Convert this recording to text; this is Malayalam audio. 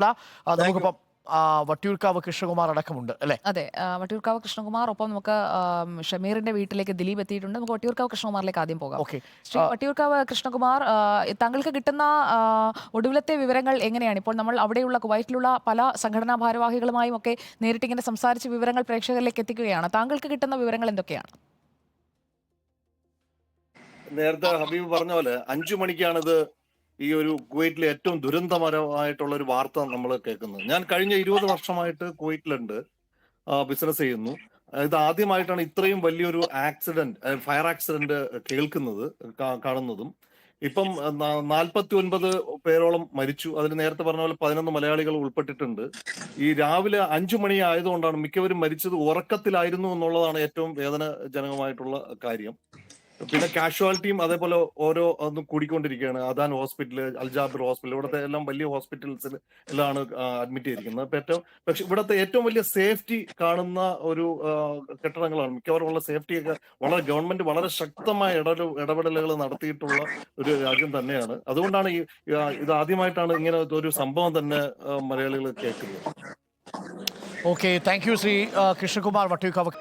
Thank you. നമുക്കിപ്പം വട്ടിയൂർക്കാവ് കൃഷ്ണകുമാർ അടക്കമുണ്ട് അല്ലേ? അതെ, വട്ടിയൂർക്കാവ് കൃഷ്ണകുമാർ, ഒപ്പം നമുക്ക് ഷമീറിന്റെ വീട്ടിലേക്ക് ദിലീപ് എത്തിയിട്ടുണ്ട്. നമുക്ക് വട്ടിയൂർക്കാവ് കൃഷ്ണകുമാറിലേക്ക് ആദ്യം പോകാം. ഓക്കെ. ശ്രീ വട്ടിയൂർക്കാവ് കൃഷ്ണകുമാർ, താങ്കൾക്ക് കിട്ടുന്ന ഒടുവിലത്തെ വിവരങ്ങൾ എങ്ങനെയാണ്? ഇപ്പോൾ നമ്മൾ അവിടെയുള്ള കുവൈറ്റിലുള്ള പല സംഘടനാ ഭാരവാഹികളുമായും ഒക്കെ നേരിട്ടിങ്ങനെ സംസാരിച്ച് വിവരങ്ങൾ പ്രേക്ഷകരിലേക്ക് എത്തിക്കുകയാണ്. താങ്കൾക്ക് കിട്ടുന്ന വിവരങ്ങൾ എന്തൊക്കെയാണ്? നേരത്തെ ഹബീബ് പറഞ്ഞ പോലെ 5 മണിക്കാണിത് ഈ ഒരു കുവൈറ്റിലെ ഏറ്റവും ദുരന്തപരമായിട്ടുള്ള ഒരു വാർത്ത നമ്മൾ കേൾക്കുന്നത്. ഞാൻ കഴിഞ്ഞ 20 വർഷമായിട്ട് കുവൈറ്റിലുണ്ട്, ബിസിനസ് ചെയ്യുന്നു. ഇത് ആദ്യമായിട്ടാണ് ഇത്രയും വലിയൊരു ആക്സിഡന്റ്, ഫയർ ആക്സിഡന്റ് കേൾക്കുന്നത്, കാണുന്നതും. ഇപ്പം 49 പേരോളം മരിച്ചു. അതിന് നേരത്തെ പറഞ്ഞ പോലെ 11 മലയാളികൾ ഉൾപ്പെട്ടിട്ടുണ്ട്. ഈ രാവിലെ 5 മണി ആയതുകൊണ്ടാണ് മിക്കവരും മരിച്ചത് ഉറക്കത്തിലായിരുന്നു എന്നുള്ളതാണ് ഏറ്റവും വേദനാജനകമായിട്ടുള്ള കാര്യം. പിന്നെ കാഷ്വാലിറ്റിയും അതേപോലെ ഓരോ ഒന്നും കൂടിക്കൊണ്ടിരിക്കുകയാണ്. അദാൻ ഹോസ്പിറ്റൽ, അൽജാബിർ ഹോസ്പിറ്റൽ, ഇവിടുത്തെ എല്ലാം വലിയ ഹോസ്പിറ്റൽസിലാണ് അഡ്മിറ്റ് ചെയ്തിരിക്കുന്നത്. പക്ഷെ ഇവിടുത്തെ ഏറ്റവും വലിയ സേഫ്റ്റി കാണുന്ന ഒരു കെട്ടിടങ്ങളാണ്. മിക്കവാറും ഉള്ള സേഫ്റ്റിയൊക്കെ വളരെ ഗവൺമെന്റ് വളരെ ശക്തമായ ഇടപെടലുകൾ നടത്തിയിട്ടുള്ള ഒരു രാജ്യം തന്നെയാണ്. അതുകൊണ്ടാണ് ഇത് ആദ്യമായിട്ടാണ് ഇങ്ങനെ ഒരു സംഭവം തന്നെ മലയാളികൾ കേൾക്കുന്നത്. Okay, thank you Shri Krishnakumar Vattiyoorkavu.